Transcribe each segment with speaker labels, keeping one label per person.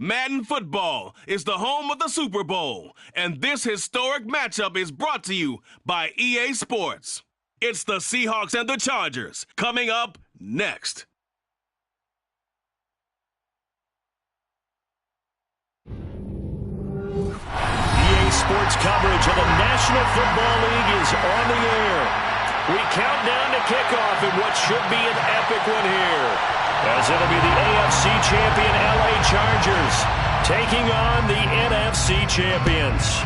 Speaker 1: Madden football is the home of the Super Bowl, and this historic matchup is brought to you by EA Sports. It's the Seahawks and the Chargers coming up next.
Speaker 2: EA Sports coverage of the National Football League is on the air. We count down to kickoff in what should be an epic one here, as it'll be the AFC champion LA Chargers taking on the NFC champions.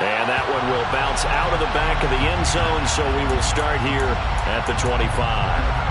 Speaker 2: And that one will bounce out of the back of the end zone, so we will start here at the 25.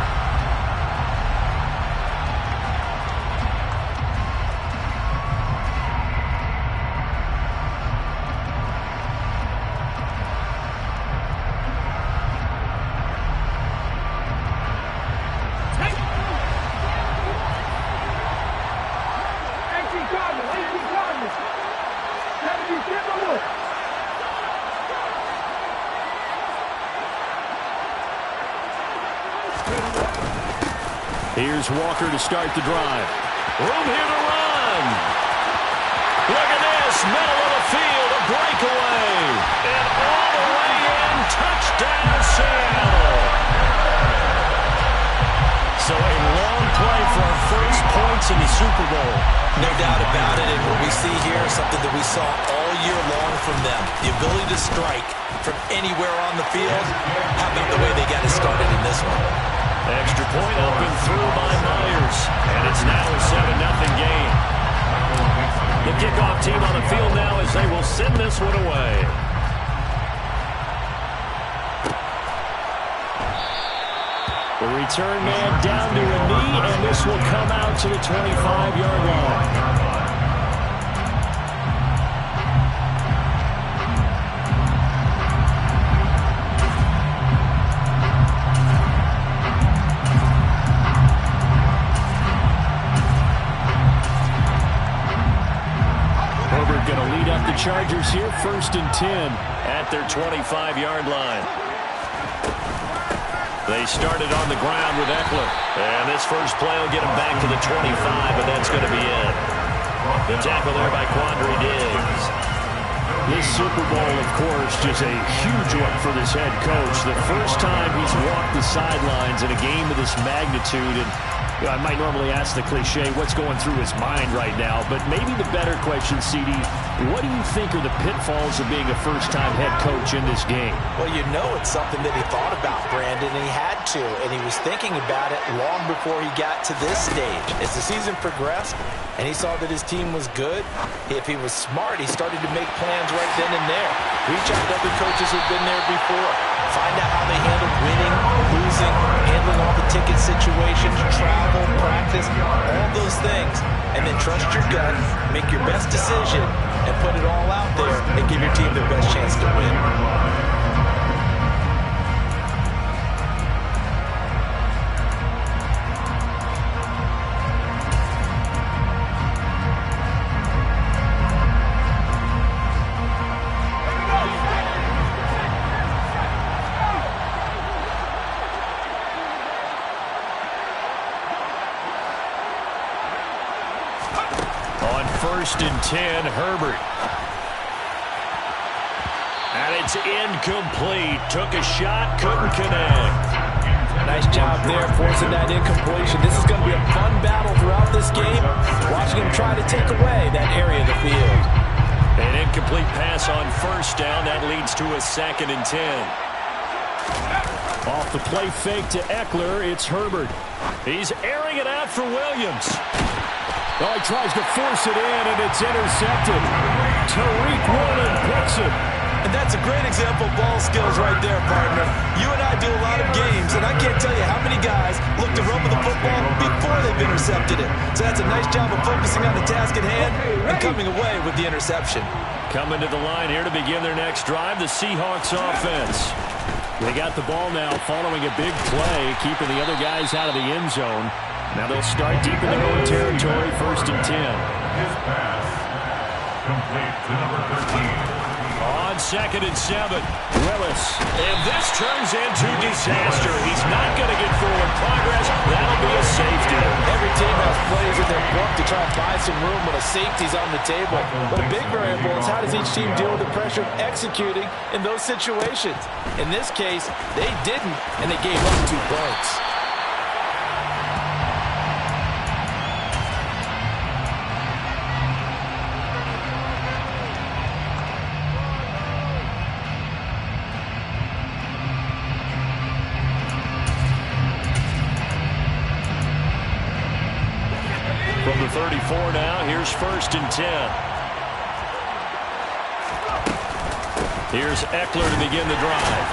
Speaker 2: Here's Walker to start the drive. Room here to run. Look at this. Middle of the field. A breakaway. And all the way in. Touchdown, Seattle. So a long play for our first points in the Super Bowl.
Speaker 3: No doubt about it. And what we see here is something that we saw all year long from them. The ability to strike from anywhere on the field. How about the way they got it started in this one?
Speaker 2: Extra point up and through by Myers. And it's now a 7-0 game. The kickoff team on the field now as they will send this one away. The return man down to a knee, and this will come out to the 25-yard line. Chargers here, 1st and 10 at their 25-yard line. They started on the ground with Eckler, and this first play will get them back to the 25, and that's going to be it. The tackle there by Quandre Diggs. This Super Bowl, of course, just a huge one for this head coach. The first time he's walked the sidelines in a game of this magnitude, and I might normally ask the cliche, what's going through his mind right now? But maybe the better question, CD, what do you think are the pitfalls of being a first-time head coach in this game?
Speaker 3: Well, you know it's something that he thought about, Brandon, and he had to. And he was thinking about it long before he got to this stage. As the season progressed and he saw that his team was good, if he was smart, he started to make plans right then and there. Reach out to other coaches who've been there before. Find out how they handle winning, losing, handling all the ticket situations, travel, practice, all those things. And then trust your gut, make your best decision, and put it all out there and give your team the best chance to win.
Speaker 2: On 1st and 10, Herbert. And it's incomplete. Took a shot, couldn't connect.
Speaker 3: Nice job there forcing that incompletion. This is going to be a fun battle throughout this game. Watching him try to take away that area of the field.
Speaker 2: An incomplete pass on 1st down. That leads to a 2nd and 10. Off the play fake to Eckler, it's Herbert. He's airing it out for Williams. Oh, he tries to force it in, and it's intercepted. Tariq Woolen picks it.
Speaker 3: And that's a great example of ball skills right there, partner. You and I do a lot of games, and I can't tell you how many guys look to run with the football before they've intercepted it. So that's a nice job of focusing on the task at hand and coming away with the interception.
Speaker 2: Coming to the line here to begin their next drive, the Seahawks offense. They got the ball now following a big play, keeping the other guys out of the end zone. Now they'll start deep in their own territory, 1st and 10.
Speaker 4: His pass complete to number 13.
Speaker 2: On 2nd and 7. Willis. And this turns into disaster. He's not going to get forward progress. That'll be a safety.
Speaker 3: Every team has plays in their book to try and buy some room when a safety's on the table. But a big variable is how does each team deal with the pressure of executing in those situations. In this case, they didn't, and they gave up 2 points.
Speaker 2: From the 34 now, here's 1st and 10. Here's Eckler to begin the drive.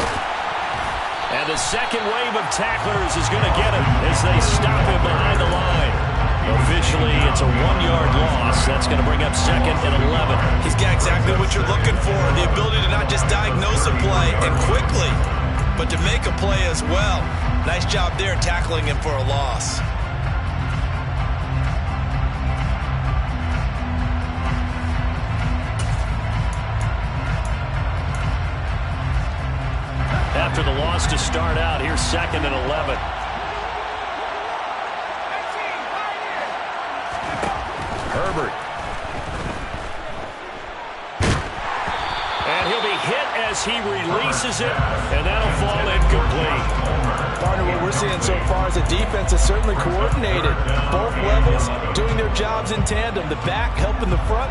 Speaker 2: And the second wave of tacklers is going to get him as they stop him behind the line. Officially, it's a 1-yard loss. That's going to bring up 2nd and 11.
Speaker 3: He's got exactly what you're looking for, the ability to not just diagnose a play and quickly, but to make a play as well. Nice job there tackling him for a loss.
Speaker 2: After the loss to start out, here's 2nd and 11. Herbert. And he'll be hit as he releases it, and that'll fall incomplete.
Speaker 3: Partner, what we're seeing so far is the defense is certainly coordinated. Both levels doing their jobs in tandem. The back helping the front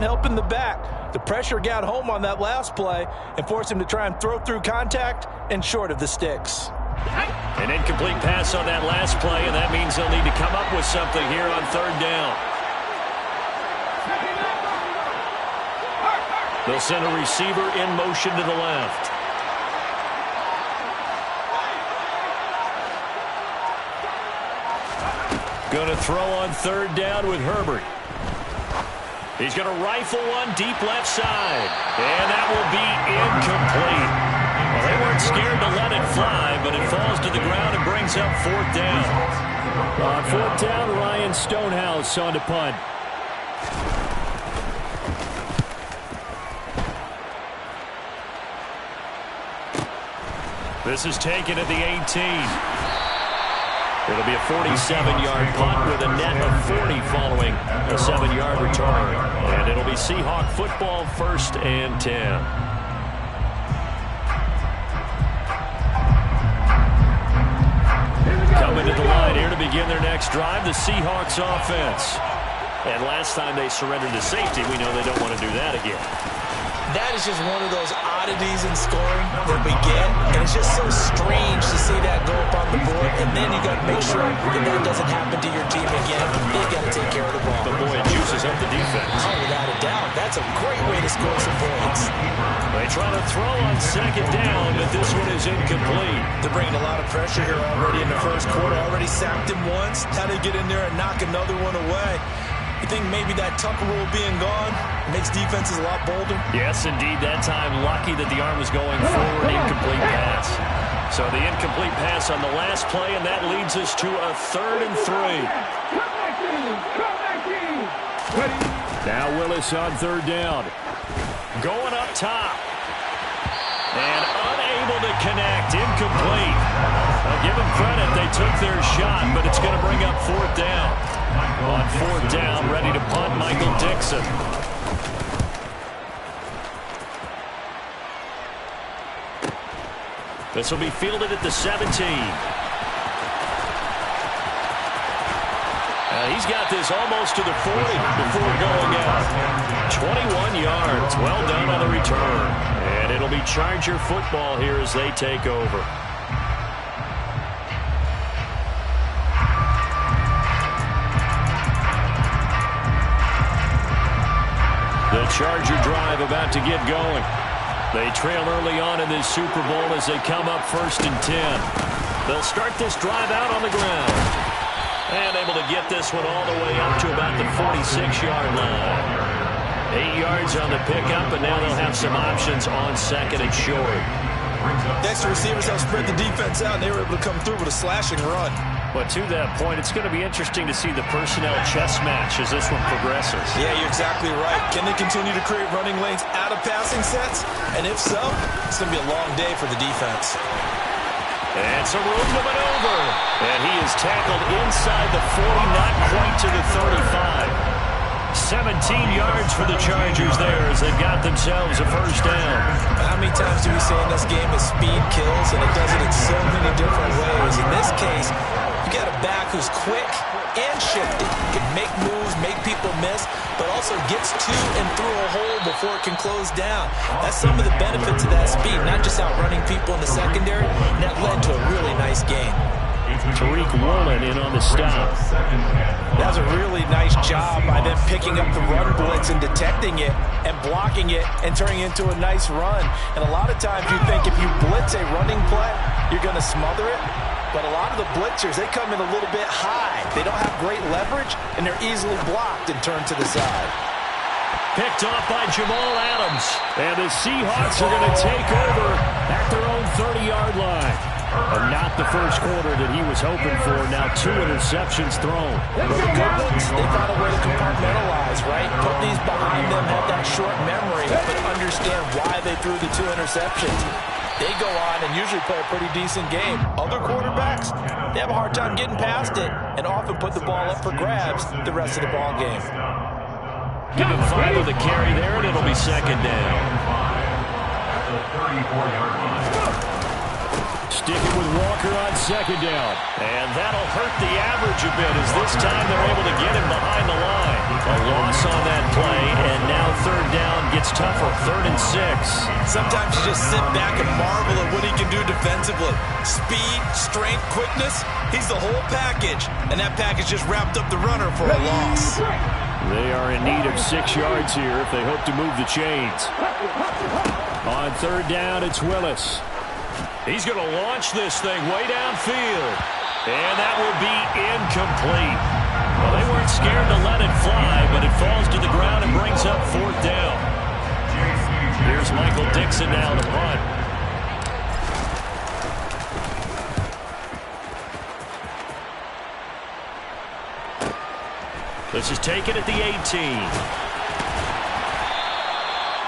Speaker 3: helping the back. The pressure got home on that last play and forced him to try and throw through contact and short of the sticks.
Speaker 2: An incomplete pass on that last play, and that means they'll need to come up with something here on 3rd down. They'll send a receiver in motion to the left. Going to throw on 3rd down with Herbert. He's going to rifle one deep left side. And that will be incomplete. Well, they weren't scared to let it fly, but it falls to the ground and brings up 4th down. On 4th down, Ryan Stonehouse on to punt. This is taken at the 18. It'll be a 47-yard punt with a net of 40 following a 7-yard return. And it'll be Seahawk football, 1st and 10. Coming to the line here to begin their next drive, the Seahawks offense. And last time they surrendered to safety, we know they don't want to do that again.
Speaker 3: That is just one of those oddities in scoring that we get, and it's just so strange to see that go up on the board, and then you got to make sure that doesn't happen to your team again. They got to take care of the ball.
Speaker 2: But boy, it juices up the defense.
Speaker 3: Oh, without a doubt. That's a great way to score some points.
Speaker 2: They try to throw on 2nd down, but this one is incomplete.
Speaker 3: They're bringing a lot of pressure here already in the first quarter. Already sacked him once. How do they get in there and knock another one away? You think maybe that Tucker rule being gone makes defenses a lot bolder?
Speaker 2: Yes, indeed. That time, lucky that the arm was going forward. Incomplete pass. So the incomplete pass on the last play, and that leads us to a 3rd and 3. Now Willis on 3rd down. Going up top. And unable to connect. Incomplete. I'll give them credit. They took their shot, but it's going to bring up 4th down. On 4th down, ready to punt, Michael Dixon. This will be fielded at the 17. He's got this almost to the 40 before going out. 21 yards. Well done on the return. And it'll be Charger football here as they take over. The Charger drive about to get going. They trail early on in this Super Bowl as they come up 1st and 10. They'll start this drive out on the ground. And able to get this one all the way up to about the 46-yard line. 8 yards on the pickup, and now they'll have some options on 2nd and short.
Speaker 3: Next, the receivers have spread the defense out, and they were able to come through with a slashing run.
Speaker 2: But to that point, it's going to be interesting to see the personnel chess match as this one progresses.
Speaker 3: Yeah, you're exactly right. Can they continue to create running lanes out of passing sets? And if so, it's going to be a long day for the defense.
Speaker 2: And some room to maneuver. And he is tackled inside the 40, not quite to the 35. 17 yards for the Chargers there as they've got themselves a first down.
Speaker 3: How many times do we say in this game is speed kills, and it does it in so many different ways. In this case, you got a back who's quick and shifty, can make moves, make people miss, but also gets to and through a hole before it can close down. That's some of the benefits of that speed, not just outrunning people in the secondary, and that led to a really nice game.
Speaker 2: Tariq Woolen in on the stop.
Speaker 3: That was a really nice job by them picking up the run blitz and detecting it and blocking it and turning it into a nice run. And a lot of times you think if you blitz a running play, you're going to smother it. But a lot of the blitzers, they come in a little bit high. They don't have great leverage, and they're easily blocked and turned to the side.
Speaker 2: Picked off by Jamal Adams. And the Seahawks are going to take over at their own 30-yard line. And not the first quarter that he was hoping for. Now 2 interceptions thrown.
Speaker 3: But the good ones, they found a way to compartmentalize, right? Put these behind them, have that short memory, but understand why they threw the 2 interceptions. They go on and usually play a pretty decent game. Other quarterbacks, they have a hard time getting past it and often put the ball up for grabs the rest of the ball game.
Speaker 2: Give him 5 with a carry there, and it'll be second down. Sticking with Walker on second down. And that'll hurt the average a bit as this time they're able to get him behind the line. A loss on that play, and now third down gets tougher, 3rd and 6.
Speaker 3: Sometimes you just sit back and marvel at what he can do defensively. Speed, strength, quickness, he's the whole package. And that package just wrapped up the runner for a loss.
Speaker 2: They are in need of 6 yards here if they hope to move the chains. On third down, it's Willis. He's going to launch this thing way downfield. And that will be incomplete. Well, they weren't scared to let it fly, but it falls to the ground and brings up 4th down. Here's Michael Dixon now to punt. This is taken at the 18.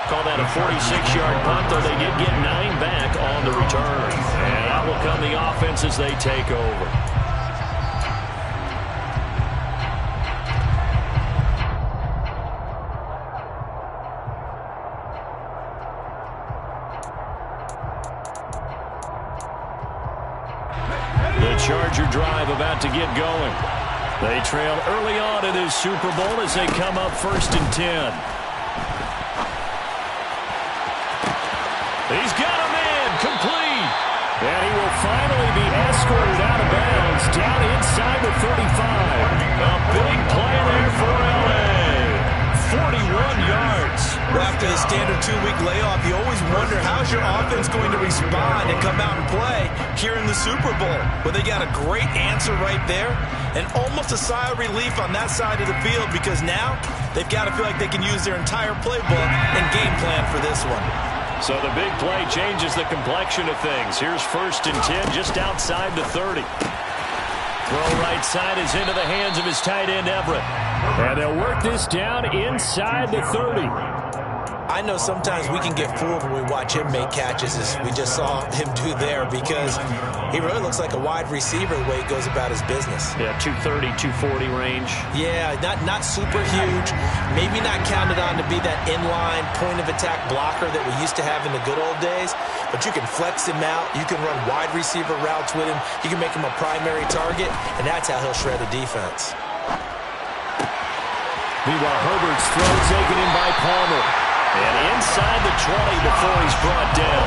Speaker 2: Call that a 46-yard punt, though they did get 9 back on the return. And out will come the offense as they take over. The Charger drive about to get going. They trail early on in this Super Bowl as they come up 1st and 10. He's got him in, complete. And he will finally be escorted out of bounds down inside the 35. A big play there for L.A. 41 yards.
Speaker 3: Well, after the standard 2-week layoff, you always wonder how's your offense going to respond and come out and play here in the Super Bowl. Well, they got a great answer right there and almost a sigh of relief on that side of the field because now they've got to feel like they can use their entire playbook and game plan for this one.
Speaker 2: So the big play changes the complexion of things. Here's 1st and 10 just outside the 30. Throw right side is into the hands of his tight end, Everett. And they'll work this down inside the 30.
Speaker 3: I know sometimes we can get fooled when we watch him make catches as we just saw him do there because he really looks like a wide receiver the way he goes about his business.
Speaker 2: Yeah, 230, 240 range.
Speaker 3: Yeah, not super huge. Maybe not counted on to be that inline point-of-attack blocker that we used to have in the good old days, but you can flex him out. You can run wide receiver routes with him. You can make him a primary target, and that's how he'll shred a defense.
Speaker 2: Meanwhile, Herbert's throw taken in by Palmer. And inside the 20 before he's brought down.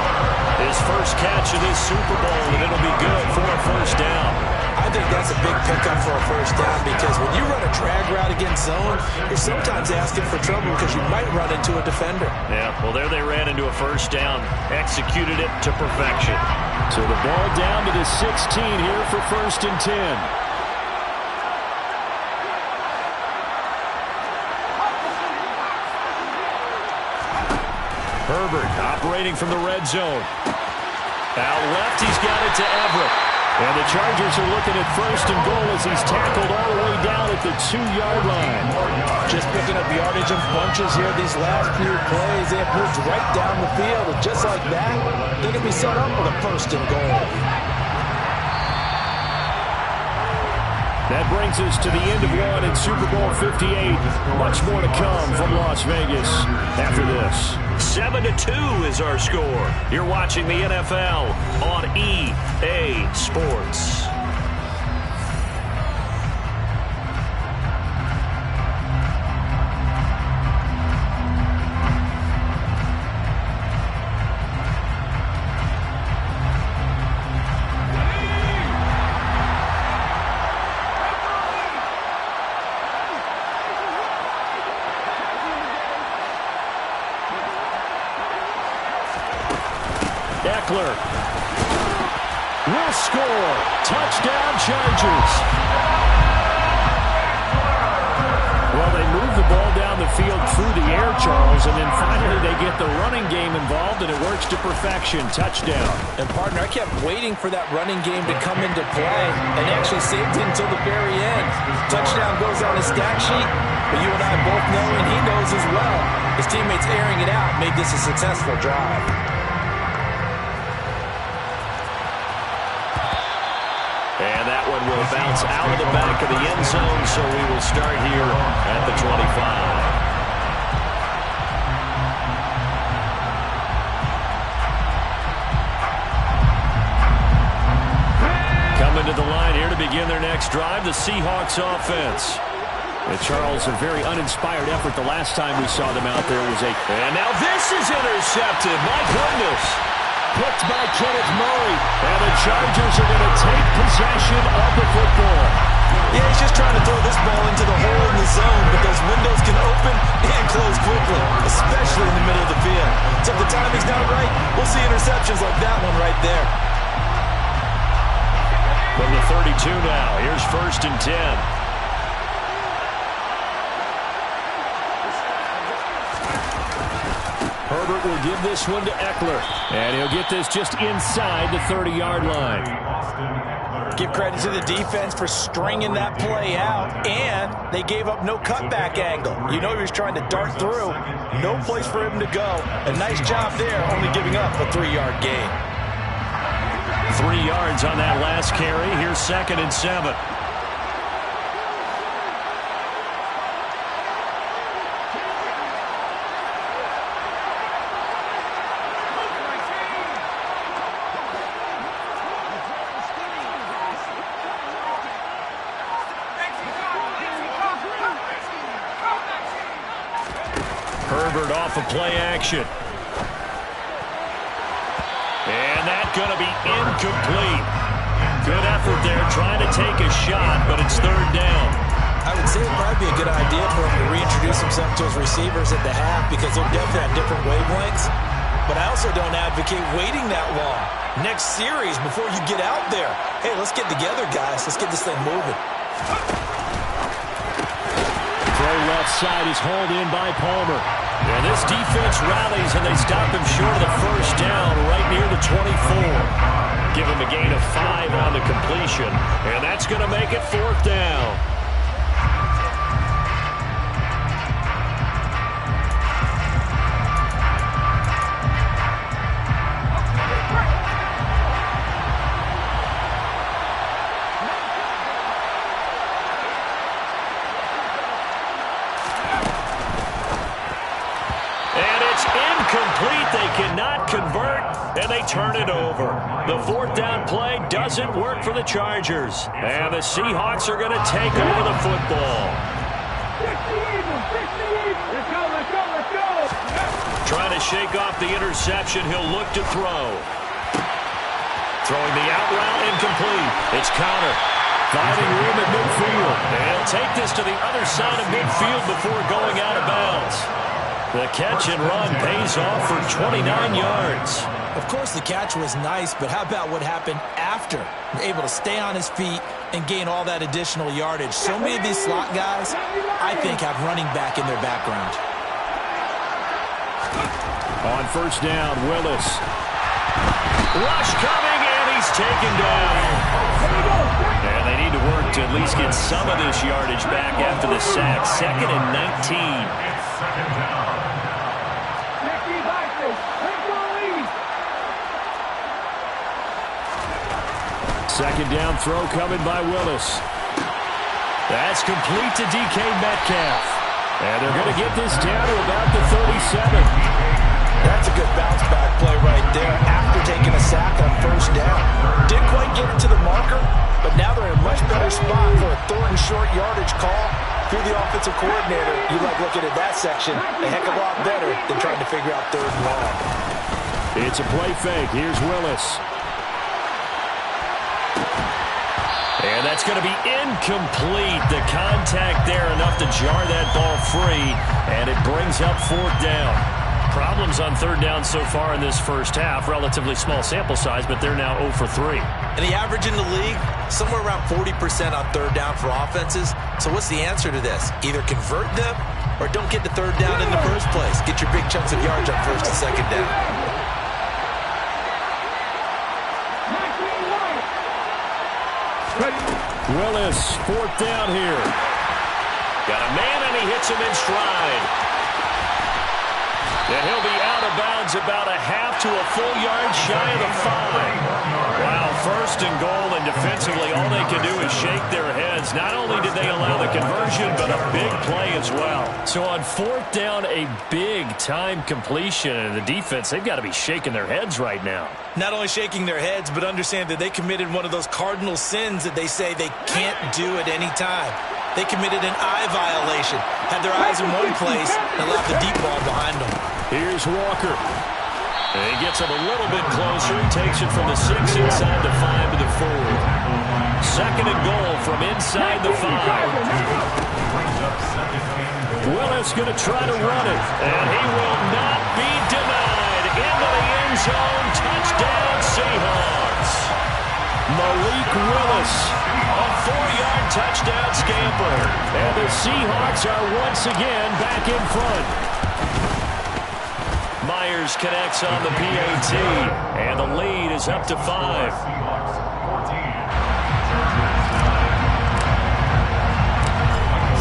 Speaker 2: His first catch of this Super Bowl, and it'll be good for a first down.
Speaker 3: I think that's a big pickup for a first down because when you run a drag route against zone, you're sometimes asking for trouble because you might run into a defender.
Speaker 2: Yeah, well, there they ran into a first down. Executed it to perfection. So the ball down to the 16 here for 1st and 10. Herbert operating from the red zone. Out left, he's got it to Everett. And the Chargers are looking at first and goal as he's tackled all the way down at the 2-yard line.
Speaker 3: Just picking up yardage in bunches here these last few plays. They have moved right down the field, and just like that, they're going to be set up for the first and goal.
Speaker 2: That brings us to the end of one in Super Bowl 58. Much more to come from Las Vegas after this.
Speaker 4: 7-2 is our score. You're watching the NFL on EA Sports.
Speaker 2: Eckler will score. Touchdown, Chargers. Well, they move the ball down the field through the air, Charles, and then finally they get the running game involved, and it works to perfection. Touchdown.
Speaker 3: And, partner, I kept waiting for that running game to come into play, and actually saved it until the very end. Touchdown goes on his stat sheet, but you and I both know, and he knows as well, his teammates airing it out made this a successful drive.
Speaker 4: And that one will bounce out of the back of the end zone, so we will start here at the 25.
Speaker 2: Coming to the line here to begin their next drive, the Seahawks offense. And Charles, a very uninspired effort the last time we saw them out there was a...
Speaker 4: And now this is intercepted. My goodness.
Speaker 2: Picked by Kenneth Murray. And the Chargers are going to take possession of the football.
Speaker 3: Yeah, he's just trying to throw this ball into the hole in the zone, but those windows can open and close quickly, especially in the middle of the field. So if the timing's not right, we'll see interceptions like that one right there.
Speaker 2: From the 32 now, here's 1st and 10. Herbert will give this one to Eckler. And he'll get this just inside the 30-yard line.
Speaker 3: Give credit to the defense for stringing that play out, and they gave up no cutback angle. You know he was trying to dart through. No place for him to go. A nice job there, only giving up a 3-yard gain.
Speaker 2: 3 yards on that last carry. Here's 2nd and 7. Herbert off of play action. And that's going to be incomplete. Good effort there trying to take a shot, but it's 3rd down.
Speaker 3: I would say it would probably be a good idea for him to reintroduce himself to his receivers at the half because they're definitely on different wavelengths. But I also don't advocate waiting that long. Next series, before you get out there, hey, let's get together, guys. Let's get this thing moving.
Speaker 2: Throw left side is hauled in by Palmer. And this defense rallies, and they stop him short of the 1st down right near the 24. Give him a gain of 5 on the completion, and that's going to make it 4th down. Incomplete. They cannot convert, and they turn it over. The 4th down play doesn't work for the Chargers, and the Seahawks are going to take over the football. Trying to shake off the interception. He'll look to throw. Throwing the out route, incomplete. It's Conner. Finding room at midfield. And he'll take this to the other side of midfield before going out of bounds. The catch and run pays off for 29 yards.
Speaker 3: Of course, the catch was nice, but how about what happened after? Able to stay on his feet and gain all that additional yardage. So many of these slot guys, I think, have running back in their background.
Speaker 2: On 1st down, Willis. Rush coming, and he's
Speaker 4: taken down. And they need to work to at least get some of this yardage back after the sack. 2nd and 19.
Speaker 2: Second down throw coming by Willis. That's complete to DK Metcalf. And they're going to get this down to about the 37.
Speaker 3: That's a good bounce-back play right there after taking a sack on first down. Didn't quite get it to the marker, but now they're in a much better spot for a 3rd and short yardage call. If you're the offensive coordinator, you like looking at that section a heck of a lot better than trying to figure out 3rd and long.
Speaker 2: It's a play fake. Here's Willis.
Speaker 4: And that's going to be incomplete. The contact there enough to jar that ball free, and it brings up 4th down. Problems on 3rd down so far in this first half. Relatively small sample size, but they're now 0 for 3.
Speaker 3: And the average in the league, somewhere around 40% on 3rd down for offenses. So what's the answer to this? Either convert them or don't get to 3rd down in the first place. Get your big chunks of yards on 1st and 2nd down.
Speaker 2: Willis, 4th down here.
Speaker 4: Got a man, and he hits him in stride. And he'll be out of bounds about a half to a full yard shy of the 5. Wow, 1st and goal, and defensively all they can do is shake their heads. Not only did they allow the conversion, but a big play as well. So on 4th down, a big-time completion, and the defense, they've got to be shaking their heads right now.
Speaker 3: Not only shaking their heads, but understand that they committed one of those cardinal sins that they say they can't do at any time. They committed an eye violation, had their eyes in one place, and left the deep ball behind them.
Speaker 2: Here's Walker.
Speaker 4: And he gets him a little bit closer. He takes it from the 6 inside the 5 to the 4. 2nd and goal from inside the 5.
Speaker 2: Willis going to try to run it.
Speaker 4: And he will not be denied. Into the end zone. Touchdown, Seahawks.
Speaker 2: Malik Willis.
Speaker 4: A 4-yard touchdown scamper.
Speaker 2: And the Seahawks are once again back in front.
Speaker 4: Myers connects on the PAT. And the lead is up to 5.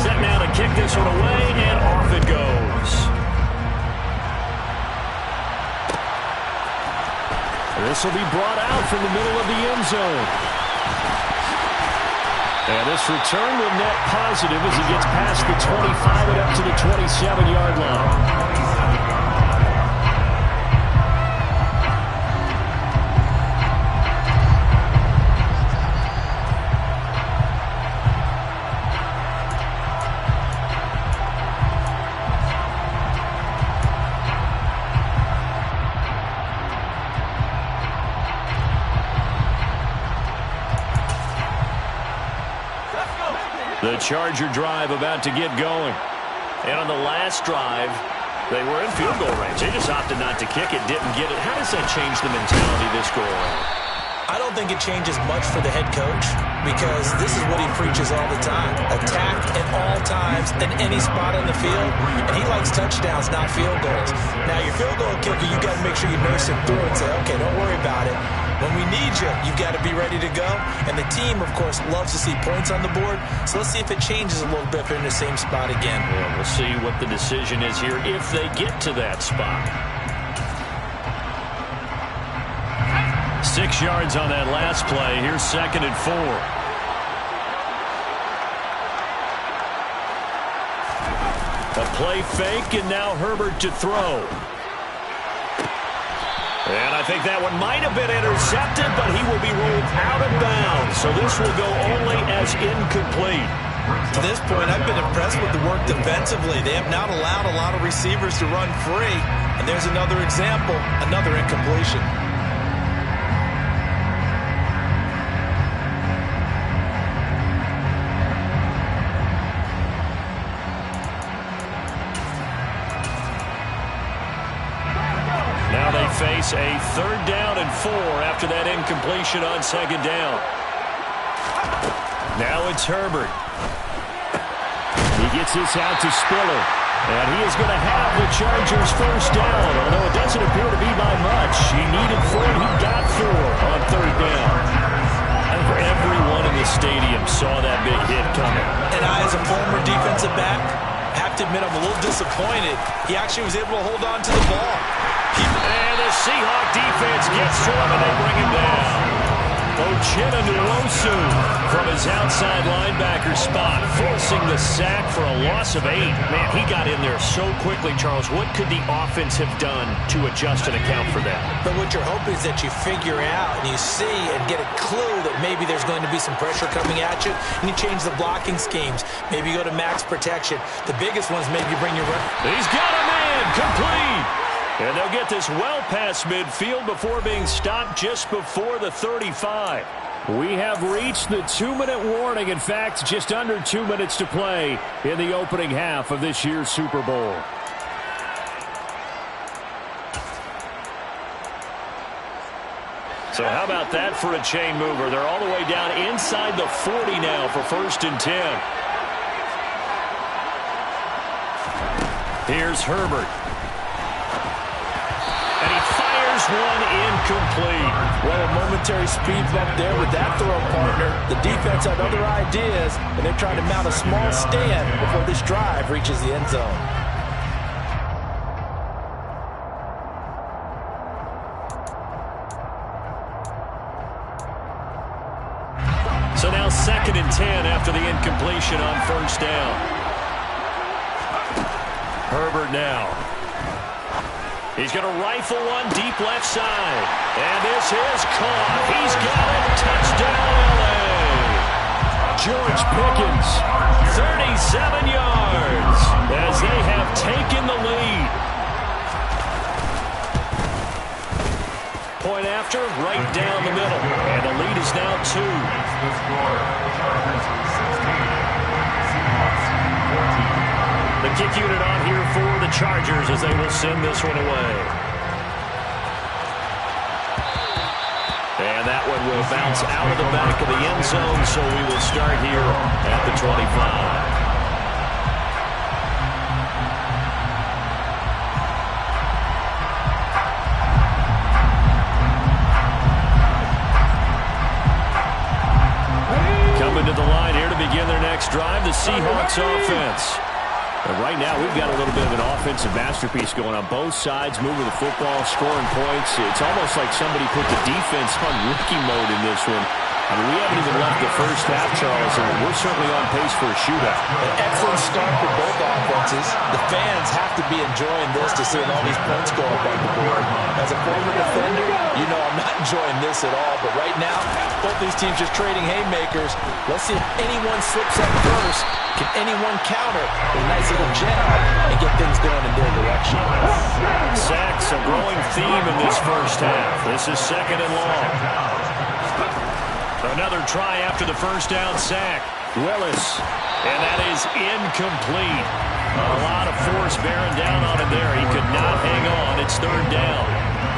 Speaker 4: Set now to kick this one away, and off it goes.
Speaker 2: This will be brought out from the middle of the end zone. And this return will net positive as he gets past the 25 and up to the 27-yard line.
Speaker 4: The Charger drive about to get going. And on the last drive, they were in field goal range. They just opted not to kick it, didn't get it. How does that change the mentality this go around?
Speaker 3: I don't think it changes much for the head coach because this is what he preaches all the time. Attack at all times in any spot on the field. And he likes touchdowns, not field goals. Now, your field goal kicker, you got to make sure you nurse him through and say, okay, don't worry about it. When we need you, you've got to be ready to go. And the team, of course, loves to see points on the board. So let's see if it changes a little bit if they're in the same spot again.
Speaker 4: Well, we'll see what the decision is here if they get to that spot. 6 yards on that last play. Here's 2nd and 4. A play fake, and now Herbert to throw. And I think that one might have been intercepted, but he will be ruled out of bounds. So this will go only as incomplete.
Speaker 3: To this point, I've been impressed with the work defensively. They have not allowed a lot of receivers to run free. And there's another example, another incompletion.
Speaker 4: Now they face a 3rd down and 4 after that incompletion on 2nd down. Now it's Herbert.
Speaker 2: He gets this out to Spiller. And he is going to have the Chargers first down, although it doesn't appear to be by much. He needed 4, he got 4 on 3rd down.
Speaker 4: saw that big hit coming.
Speaker 3: And I, as a former defensive back, have to admit I'm a little disappointed. He actually was able to hold on to the ball.
Speaker 4: And the Seahawk defense gets to him, and they bring him down. Uchenna Nwosu from his outside linebacker spot, forcing the sack for a loss of 8. Man, he got in there so quickly, Charles. What could the offense have done to adjust and account for that?
Speaker 3: But what you're hoping is that you figure out and you see and get a clue that maybe there's going to be some pressure coming at you, and you change the blocking schemes. Maybe you go to max protection. The biggest ones, maybe you bring your...
Speaker 4: He's got a man, complete! And they'll get this well past midfield before being stopped just before the 35. We have reached the 2-minute warning. In fact, just under 2 minutes to play in the opening half of this year's Super Bowl. So how about that for a chain mover? They're all the way down inside the 40 now for 1st and 10. Here's Herbert. And he fires one incomplete.
Speaker 3: Well, a momentary speed bump there with that throw partner. The defense had other ideas, and they're trying to mount a small stand before this drive reaches the end zone.
Speaker 4: So now 2nd and 10 after the incompletion on 1st down. Herbert now. He's going to rifle one deep left side. And this is caught. He's got it. Touchdown, L.A. George Pickens, 37 yards as they have taken the lead. Point after, right down the middle. And the lead is now 2. The kick unit on here for the Chargers as they will send this one away. And that one will bounce out of the back of the end zone, so we will start here at the 25. Coming to the line here to begin their next drive, the Seahawks offense. And right now, we've got a little bit of an offensive masterpiece going on both sides, moving the football, scoring points. It's almost like somebody put the defense on rookie mode in this one. I mean, we haven't even left the first half, Charles, and we're certainly on pace for a shootout.
Speaker 3: An excellent start for both offenses. The fans have to be enjoying this to see all these points go up on the board. As a former defender, you know I'm not enjoying this at all. But right now, both these teams just trading haymakers. Let's see if anyone slips up first. Can anyone counter a nice little jab and get things going in their direction?
Speaker 4: Sacks, a growing theme in this first half. This is 2nd and long. Another try after the first down sack. Willis. And that is incomplete. A lot of force bearing down on him there. He could not hang on. It's 3rd down.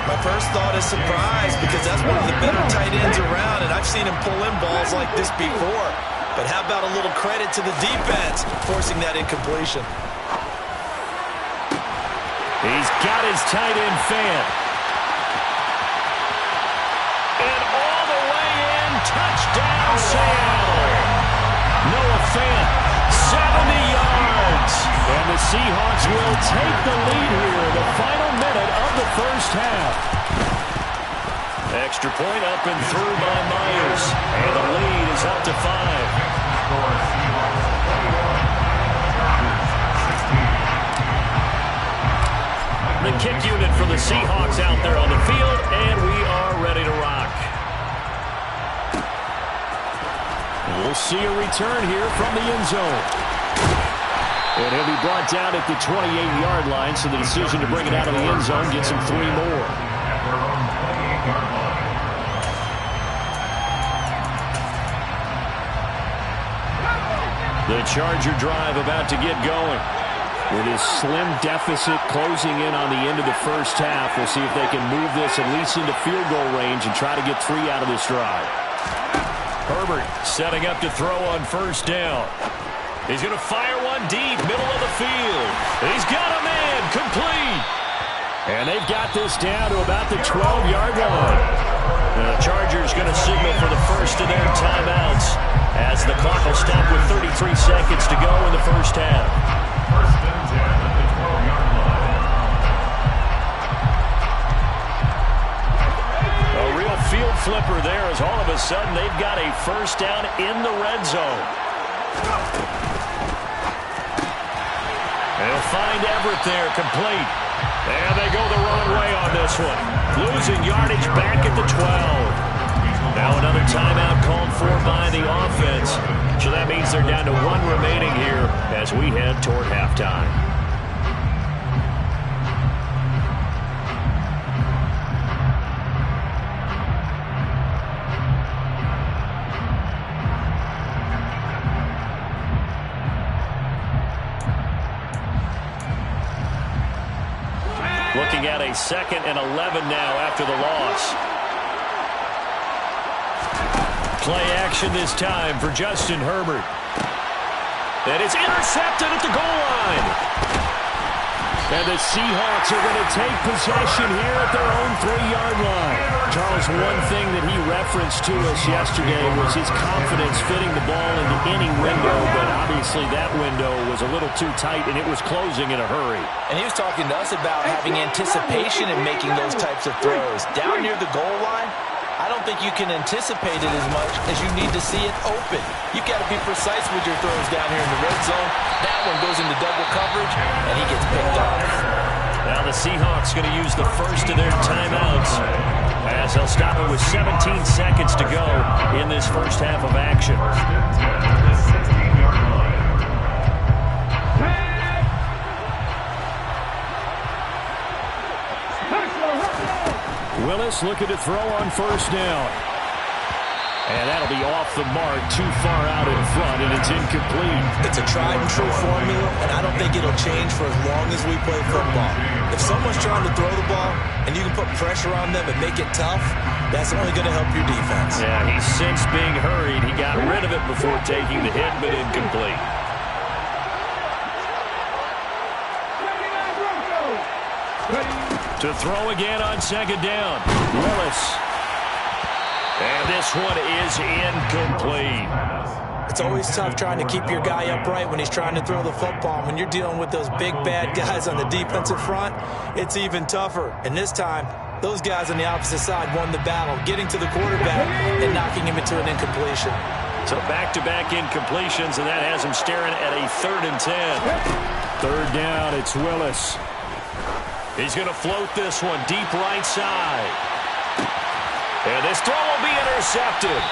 Speaker 3: My first thought is surprise because that's one of the better tight ends around, and I've seen him pull in balls like this before. But how about a little credit to the defense forcing that incompletion?
Speaker 4: He's got his tight end fan. And all the way in, touchdown Seattle. Noah Fant, 70 yards. And the Seahawks will take the lead here in the final minute of the first half. Extra point up and through by Myers. And the lead is up to 5. The kick unit for the Seahawks out there on the field, and we are ready to rock. We'll see a return here from the end zone. And he'll be brought down at the 28-yard line, so the decision to bring it out of the end zone gets him 3 more. The Charger drive about to get going. With his slim deficit closing in on the end of the first half, we'll see if they can move this at least into field goal range and try to get 3 out of this drive. Herbert setting up to throw on first down. He's going to fire one deep, middle of the field. He's got a man, complete. And they've got this down to about the 12-yard line. The Chargers going to signal for the first of their timeouts. as the clock will stop with 33 seconds to go in the first half.
Speaker 5: First and 10 at the 12-yard line.
Speaker 4: A real field flipper there as all of a sudden they've got a first down in the red zone. They'll find Everett there, complete. And they go the wrong way on this one. Losing yardage back at the 12. Now another timeout called for by the offense. So that means they're down to one remaining here as we head toward halftime. Looking at a 2nd and 11 now after the loss. Play action this time for Justin Herbert. And it's intercepted at the goal line. And the Seahawks are going to take possession here at their own 3-yard line. Charles, one thing that he referenced to us yesterday was his confidence fitting the ball into any window, but obviously that window was a little too tight and it was closing in a hurry.
Speaker 3: And he was talking to us about having anticipation in making those types of throws. Down near the goal line, I don't think you can anticipate it as much as you need to see it open. You've got to be precise with your throws down here in the red zone. That one goes into double coverage, and he gets picked off.
Speaker 4: Now the Seahawks going to use the first of their timeouts as they'll stop it with 17 seconds to go in this first half of action. Willis looking to throw on first down. And that'll be off the mark, too far out in front, and it's incomplete.
Speaker 3: It's a tried-and-true formula, and I don't think it'll change for as long as we play football. If someone's trying to throw the ball and you can put pressure on them and make it tough, that's only going to help your defense.
Speaker 4: Yeah, he's since being hurried. He got rid of it before taking the hit, but incomplete. To throw again on second down. Willis. And this one is incomplete.
Speaker 3: It's always tough trying to keep your guy upright when he's trying to throw the football. When you're dealing with those big, bad guys on the defensive front, it's even tougher. And this time, those guys on the opposite side won the battle, getting to the quarterback and knocking him into an incompletion.
Speaker 4: So back-to-back incompletions, and that has him staring at a 3rd and 10. Third down, it's Willis. He's going to float this one deep right side. And this throw will be intercepted.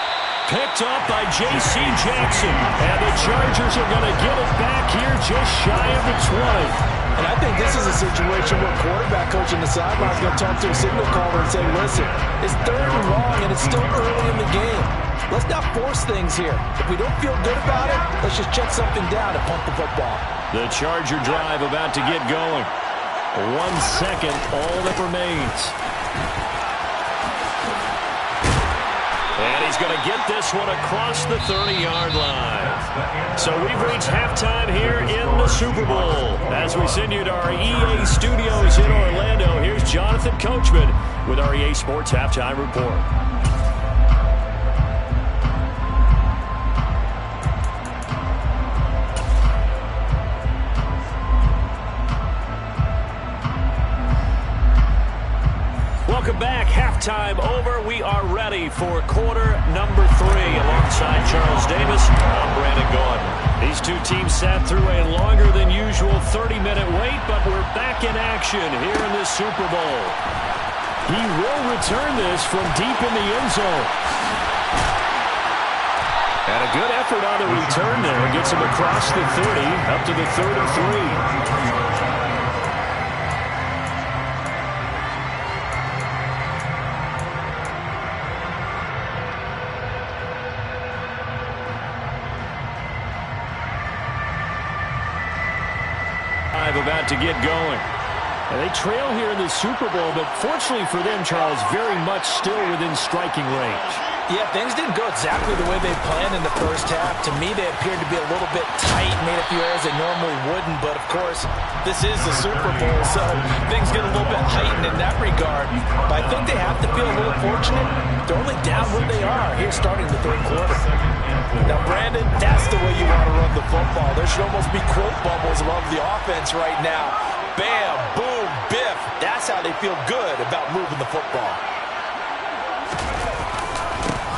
Speaker 4: Picked up by J.C. Jackson. And the Chargers are going to get it back here just shy of the 20.
Speaker 3: And I think this is a situation where quarterback coach on the sideline is going to talk to a signal caller and say, listen, it's 3rd and long and it's still early in the game. Let's not force things here. If we don't feel good about it, let's just check something down and pump the football.
Speaker 4: The Charger drive about to get going. 1 second, all that remains. And he's going to get this one across the 30-yard line. So we've reached halftime here in the Super Bowl. As we send you to our EA studios in Orlando, here's Jonathan Coachman with our EA Sports Halftime Report. Welcome back. Halftime over. We are ready for quarter number 3. Alongside Charles Davis, I'm Brandon Gordon. These two teams sat through a longer than usual 30-minute wait, but we're back in action here in this Super Bowl. He will return this from deep in the end zone. And a good effort on the return there. Gets him across the 30, up to the 33. About to get going. And they trail here in the Super Bowl, but fortunately for them, Charles, very much still within striking range.
Speaker 3: Yeah, things didn't go exactly the way they planned in the first half. To me, they appeared to be a little bit tight, made a few errors they normally wouldn't. But, of course, this is the Super Bowl, so things get a little bit heightened in that regard. But I think they have to feel a little fortunate. They're only down where they are here starting the third quarter. Now, Brandon, that's the way you want to run the football. There should almost be quote bubbles above the offense right now. Bam, boom, biff. That's how they feel good about moving the football.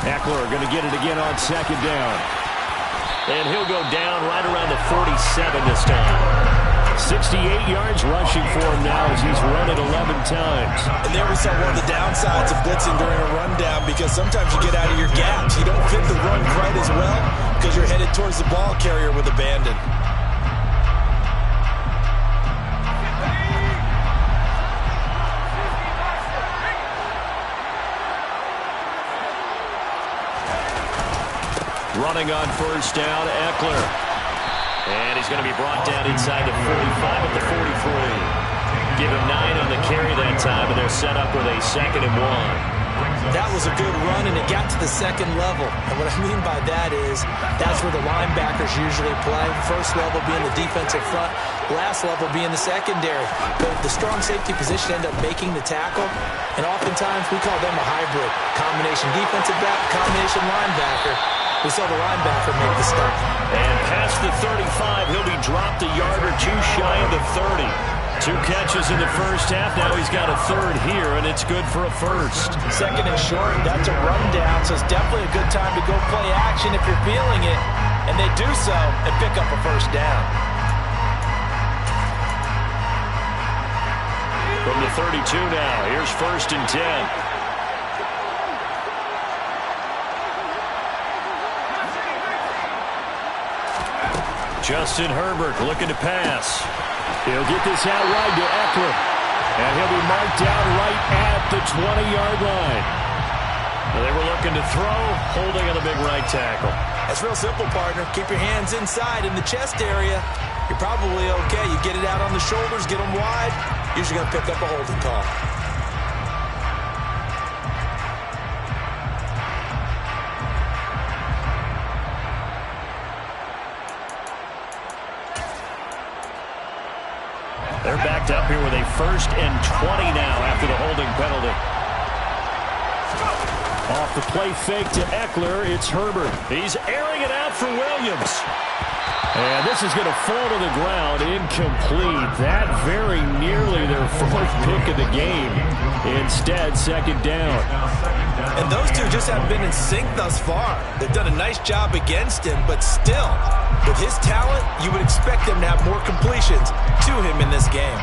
Speaker 4: Eckler going to get it again on second down. And he'll go down right around the 47 this time. 68 yards rushing for him now as he's run it 11 times.
Speaker 3: And there we saw one of the downsides of blitzing during a rundown, because sometimes you get out of your gaps. You don't fit the run quite as well because you're headed towards the ball carrier with abandon.
Speaker 4: Running on first down, Eckler. And he's going to be brought down inside the 45 at the 43. Give him 9 on the carry that time, and they're set up with a 2nd and 1.
Speaker 3: That was a good run, and it got to the second level. And what I mean by that is that's where the linebackers usually play. First level being the defensive front, last level being the secondary. The strong safety position ended up making the tackle, and oftentimes we call them a hybrid. Combination defensive back, combination linebacker. We saw the linebacker make the stop.
Speaker 4: And past the 35, he'll be dropped a yard or two shy of the 30. 2 catches in the first half. Now he's got a third here, and it's good for a first.
Speaker 3: Second and short, that's a rundown, so it's definitely a good time to go play action if you're feeling it. And they do so and pick up a first down.
Speaker 4: From the 32 now, here's 1st and 10. Justin Herbert looking to pass. He'll get this out wide to Eckler. And he'll be marked down right at the 20-yard line. Well, they were looking to throw, holding on the big right tackle.
Speaker 3: That's real simple, partner. Keep your hands inside in the chest area. You're probably okay. You get it out on the shoulders, get them wide. Usually going to pick up a holding call.
Speaker 4: They're backed up here with a 1st and 20 now after the holding penalty. Off the play fake to Eckler, it's Herbert. He's airing it out for Williams. And this is going to fall to the ground, incomplete. That very nearly their 4th pick of the game. Instead, 2nd down.
Speaker 3: And those two just haven't been in sync thus far. They've done a nice job against him, but still, with his talent, you would expect them to have more completions to him in this game.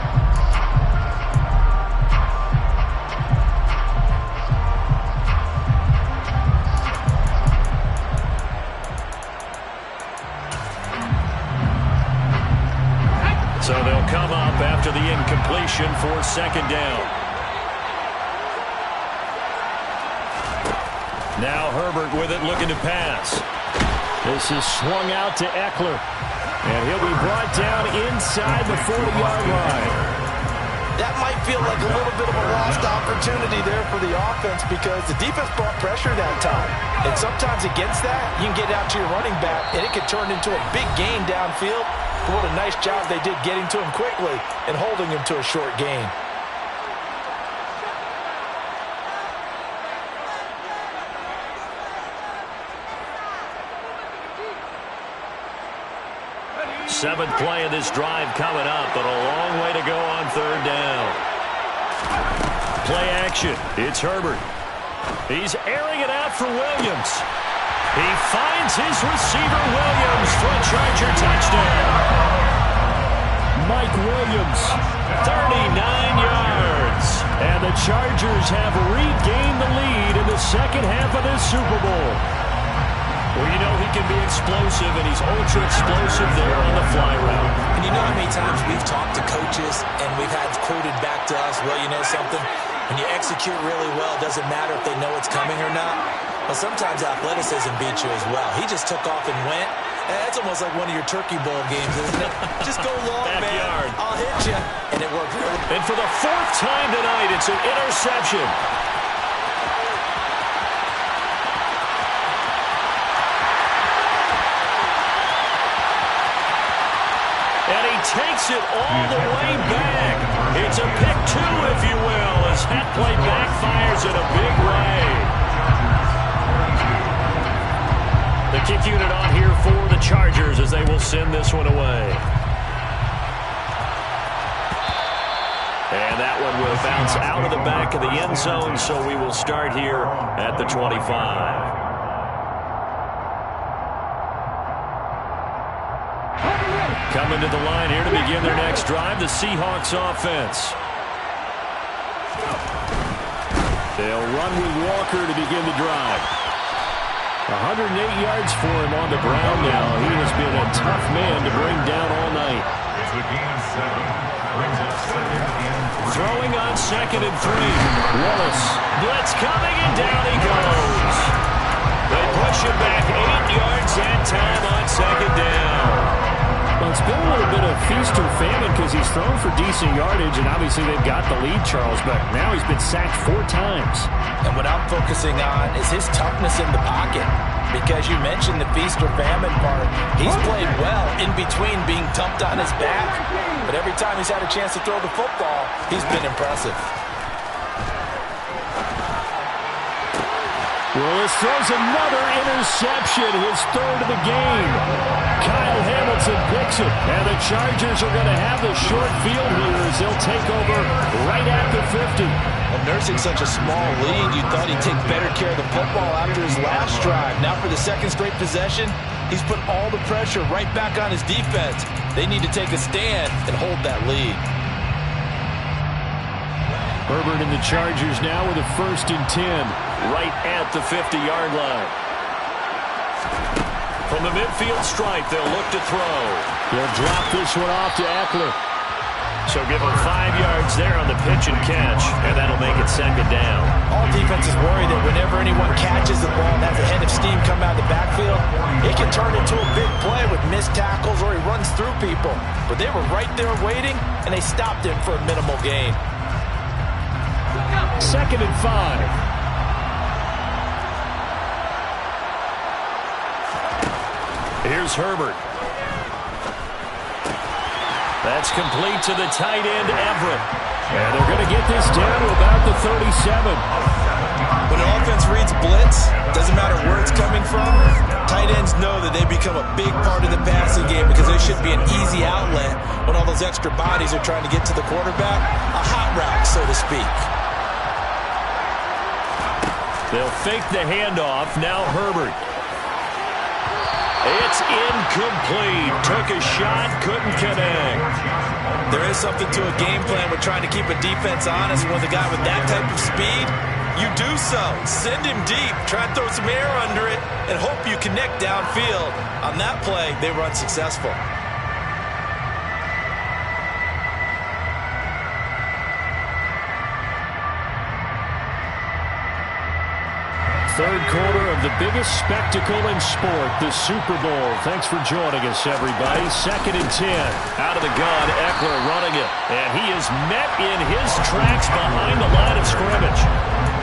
Speaker 4: So they'll come up after the incompletion for 2nd down. Now Herbert with it, looking to pass. This is swung out to Eckler. And he'll be brought down inside the 40-yard line.
Speaker 3: That might feel like a little bit of a lost opportunity there for the offense, because the defense brought pressure that time. And sometimes against that, you can get out to your running back, and it can turn into a big gain downfield. But what a nice job they did getting to him quickly and holding him to a short gain.
Speaker 4: Seventh play of this drive coming up, but a long way to go on 3rd down. Play action. It's Herbert. He's airing it out for Williams. He finds his receiver, Williams, for a Charger touchdown. Mike Williams, 39 yards. And the Chargers have regained the lead in the 2nd half of this Super Bowl. Well, you know he can be explosive, and he's ultra-explosive there on the fly route.
Speaker 3: And you know how many times we've talked to coaches, and we've had quoted back to us, well, you know something? When you execute really well, it doesn't matter if they know it's coming or not. But sometimes athleticism beats you as well. He just took off and went. That's almost like one of your Turkey Bowl games, isn't it? Just go long,
Speaker 4: Backyard.
Speaker 3: man. I'll hit you. And it worked really.
Speaker 4: And for the 4th time tonight, it's an interception. takes it all the way back. It's a pick two, if you will, as that play backfires in a big way. The kick unit on here for the Chargers as they will send this one away. And that one will bounce out of the back of the end zone, so we will start here at the 25. Coming to the line here to begin their next drive, the Seahawks offense. They'll run with Walker to begin the drive. 108 yards for him on the ground now. He has been a tough man to bring down all night.
Speaker 5: It's a gain of 7. Brings up 2nd and 3.
Speaker 4: Throwing on 2nd and 3. Willis. Blitz coming, and down he goes. They push him back 8 yards that time on 2nd down.
Speaker 6: Well, it's been a little bit of feast or famine because he's thrown for decent yardage, and obviously they've got the lead, Charles, but now he's been sacked 4 times.
Speaker 3: And what I'm focusing on is his toughness in the pocket, because you mentioned the feast or famine part. He's played well in between being dumped on his back, but every time he's had a chance to throw the football, he's been impressive.
Speaker 6: Willis throws another interception, his 3rd of the game. Kyle Hamilton picks it, and the Chargers are going to have the short field here as they'll take over right at the 50.
Speaker 3: Well, nursing such a small lead, you thought he'd take better care of the football after his last drive. Now for the 2nd straight possession, he's put all the pressure right back on his defense. They need to take a stand and hold that lead.
Speaker 6: Herbert and the Chargers now with a 1st and 10.
Speaker 4: Right at the 50-yard line. From the midfield stripe, they'll look to throw.
Speaker 6: They'll drop this one off to Eckler.
Speaker 4: So give him 5 yards there on the pitch and catch, and that'll make it 2nd down.
Speaker 3: All defenses worry that whenever anyone catches the ball and has a head of steam come out of the backfield, it can turn into a big play with missed tackles or he runs through people. But they were right there waiting, and they stopped him for a minimal gain.
Speaker 6: 2nd and 5.
Speaker 4: Here's Herbert. That's complete to the tight end, Everett.
Speaker 6: And they're going to get this down to about the 37.
Speaker 3: When an offense reads blitz, doesn't matter where it's coming from, tight ends know that they become a big part of the passing game because they should be an easy outlet when all those extra bodies are trying to get to the quarterback. A hot route, so to speak.
Speaker 4: They'll fake the handoff. Now Herbert. It's incomplete. Took a shot, couldn't connect.
Speaker 3: There is something to a game plan with trying to keep a defense honest. With a guy with that type of speed, you do so. Send him deep, try to throw some air under it, and hope you connect downfield. On that play, they were unsuccessful.
Speaker 6: Third quarter of the biggest spectacle in sport, the Super Bowl. Thanks for joining us, everybody. 2nd and 10.
Speaker 4: Out of the gun, Eckler running it. And he is met in his tracks behind the line of scrimmage.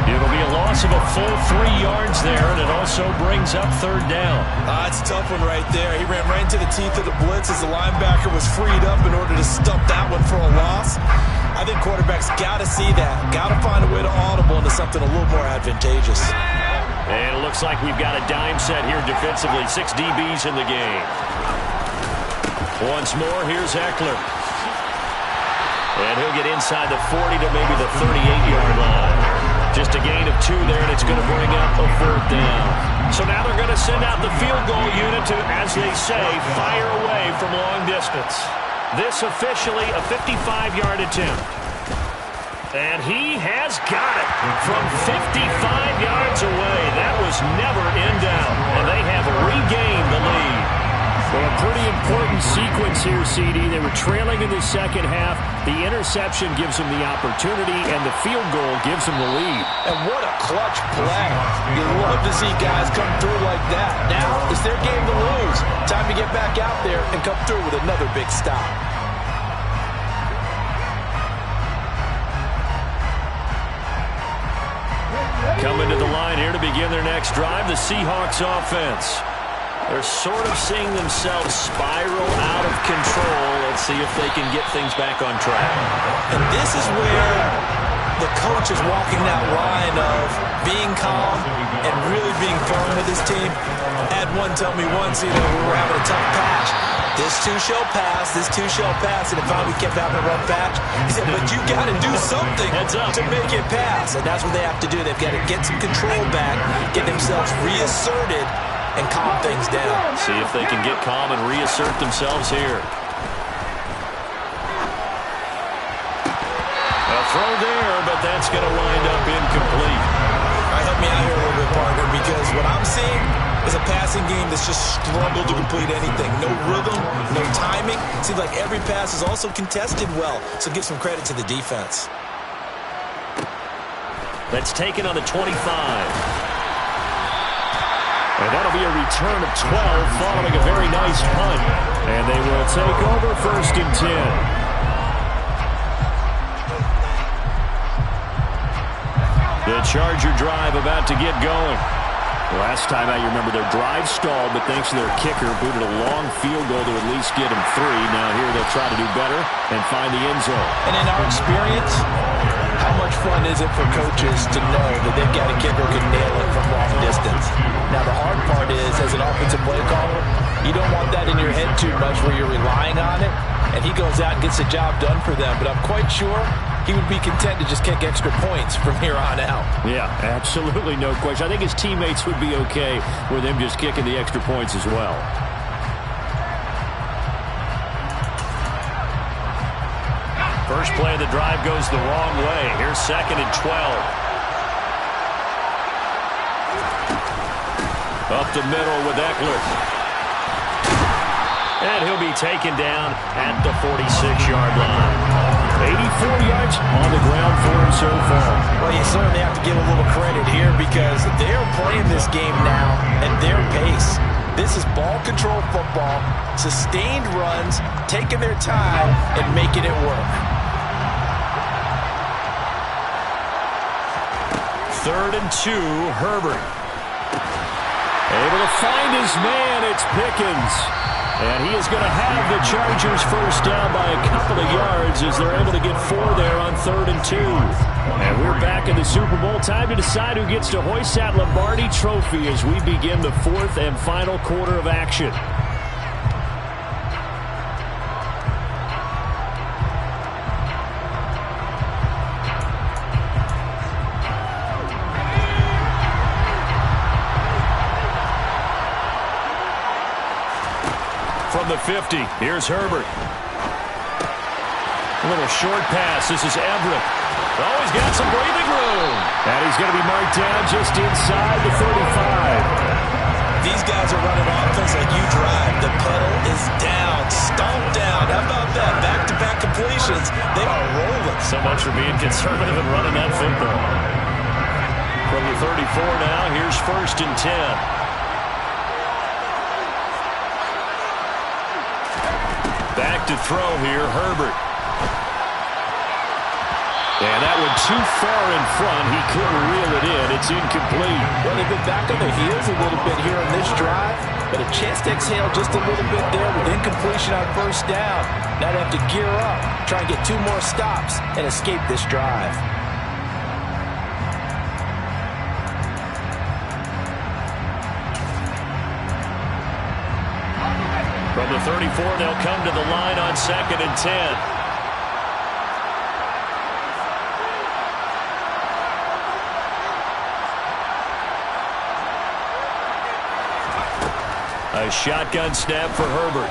Speaker 4: It'll be a loss of a full 3 yards there, and it also brings up 3rd down.
Speaker 3: It's a tough one right there. He ran right into the teeth of the blitz as the linebacker was freed up in order to stump that one for a loss. I think quarterbacks got to see that. Got to find a way to audible into something a little more advantageous.
Speaker 4: And it looks like we've got a dime set here defensively. 6 DBs in the game. Once more, here's Eckler. And he'll get inside the 40 to maybe the 38-yard line. Just a gain of 2 there, and it's going to bring up a 4th down. So now they're going to send out the field goal unit to, as they say, fire away from long distance. This officially a 55-yard attempt. And he has got it from 55 yards away. That was never in doubt. And they have regained the lead.
Speaker 6: Well, a pretty important sequence here, CD. They were trailing in the second half. The interception gives them the opportunity, and the field goal gives them the lead.
Speaker 3: And what a clutch play. You love to see guys come through like that. Now it's their game to lose. Time to get back out there and come through with another big stop.
Speaker 4: Coming to the line here to begin their next drive, the Seahawks offense. They're sort of seeing themselves spiral out of control. Let's see if they can get things back on track.
Speaker 3: And this is where the coach is walking that line of being calm and really being firm with his team. I had one tell me once, we were having a tough patch. This too shall pass, this too shall pass. And if we kept having a rough patch, he said, but you got to do something to make it pass. And that's what they have to do. They've got to get some control back, get themselves reasserted, and calm things down.
Speaker 4: See if they can get calm and reassert themselves here. A throw there, but that's going to wind up incomplete.
Speaker 3: All right, help me out here a little bit, partner, because what I'm seeing is a passing game that's just struggled to complete anything. No rhythm, no timing. Seems like every pass is also contested well, so give some credit to the defense.
Speaker 4: That's taken on the 25. And that'll be a return of 12 following a very nice punt. And they will take over 1st and 10. The Charger drive about to get going. Last time out, you remember their drive stalled, but thanks to their kicker, booted a long field goal to at least get them 3. Now here they'll try to do better and find the end zone.
Speaker 3: And in our experience, how much fun is it for coaches to know that they've got a kicker who can nail it from long distance? Now the hard part is, as an offensive play caller, you don't want that in your head too much where you're relying on it, and he goes out and gets the job done for them. But I'm quite sure he would be content to just kick extra points from here on out.
Speaker 6: Yeah, absolutely no question. I think his teammates would be okay with him just kicking the extra points as well.
Speaker 4: First play of the drive goes the wrong way. Here's 2nd and 12. Up the middle with Eckler. And he'll be taken down at the 46-yard line. 84 yards on the ground for him so far.
Speaker 3: Well, you certainly have to give a little credit here because they're playing this game now at their pace. This is ball control football, sustained runs, taking their time and making it work.
Speaker 4: 3rd and 2, Herbert.
Speaker 6: Able to find his man, it's Pickens. And he is going to have the Chargers first down by a couple of yards as they're able to get 4 there on 3rd and 2. And we're back in the Super Bowl. Time to decide who gets to hoist that Lombardi trophy as we begin the 4th and final quarter of action.
Speaker 4: From the 50, here's Herbert. A little short pass. This is Everett. Oh, he's got some breathing room.
Speaker 6: And he's going to be marked down just inside the 35.
Speaker 3: These guys are running offense like you drive. The pedal is down, stomped down. How about that? Back-to-back completions. They are rolling.
Speaker 4: So much for being conservative and running that football. From the 34 now, here's 1st and 10. Back to throw here, Herbert. And that one too far in front. He couldn't reel it in. It's incomplete.
Speaker 3: Well, they've been back on their heels a little bit here on this drive, but a chance to exhale just a little bit there with incompletion on 1st down. Now they have to gear up, try and get 2 more stops, and escape this drive.
Speaker 4: From the 34, they'll come to the line on 2nd and 10. A shotgun snap for Herbert.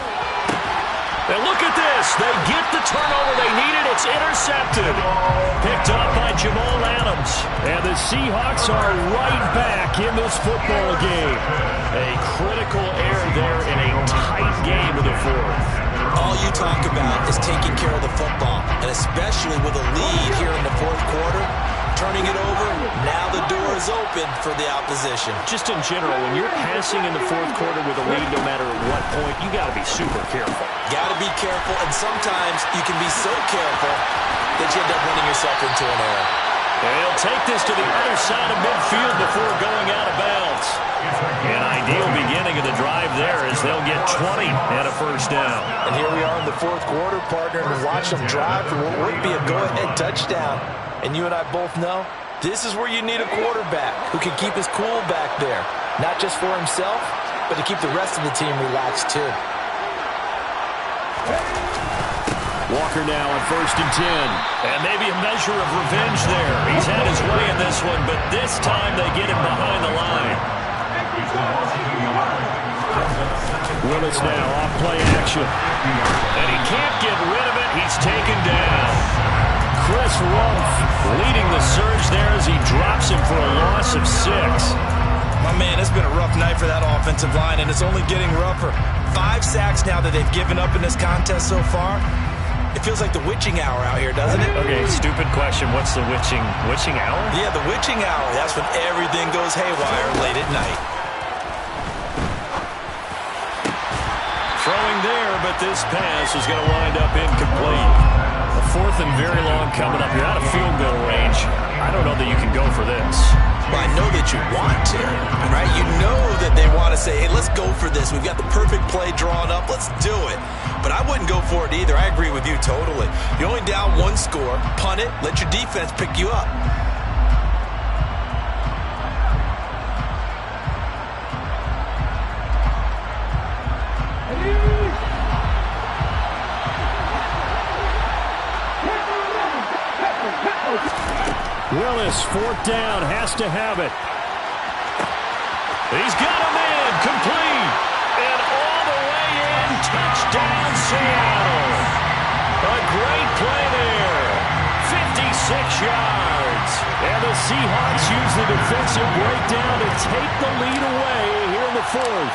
Speaker 4: And look at this. They get the turnover they needed. It's intercepted. Picked up by Jamal Adams.
Speaker 6: And the Seahawks are right back in this football game.
Speaker 4: A critical error there in a tight game in the 4th.
Speaker 3: All you talk about is taking care of the football, and especially with a lead here in the 4th quarter. Turning it over, now the door is open for the opposition.
Speaker 4: Just in general, when you're passing in the 4th quarter with a lead, no matter at what point, you got to be super careful.
Speaker 3: Got to be careful, and sometimes you can be so careful that you end up running yourself into an error.
Speaker 4: And he'll take this to the other side of midfield before going out of bounds. An ideal beginning of the drive there. Chargers, they'll get 20 and a first down.
Speaker 3: And here we are in the fourth quarter, partner, and watch them drive for what would be a go-ahead touchdown. And you and I both know this is where you need a quarterback who can keep his cool back there, not just for himself, but to keep the rest of the team relaxed too.
Speaker 6: Walker now on 1st and 10.
Speaker 4: And maybe a measure of revenge there. He's had his way in this one, but this time they get him behind the line.
Speaker 6: Willis now off play action.
Speaker 4: And he can't get rid of it. He's taken down.
Speaker 6: Chris Rumph leading the surge there as he drops him for a loss of 6.
Speaker 3: My man, it's been a rough night for that offensive line, and it's only getting rougher. 5 sacks now that they've given up in this contest so far. It feels like the witching hour out here, doesn't it?
Speaker 4: Okay, stupid question. What's the witching hour?
Speaker 3: Yeah, the witching hour. That's when everything goes haywire late at night.
Speaker 4: Throwing there, but this pass is going to wind up incomplete. A 4th and very long coming up. You're out of field goal range. I don't know that you can go for this.
Speaker 3: Well, I know that you want to, right? You know that they want to say, hey, let's go for this. We've got the perfect play drawn up. Let's do it. But I wouldn't go for it either. I agree with you totally. You're only down 1 score. Punt it. Let your defense pick you up.
Speaker 6: Willis, 4th down, has to have it.
Speaker 4: He's got him in, complete, and all the way in, touchdown Seattle. A great play there, 56 yards.
Speaker 6: And the Seahawks use the defensive breakdown to take the lead away here in the 4th.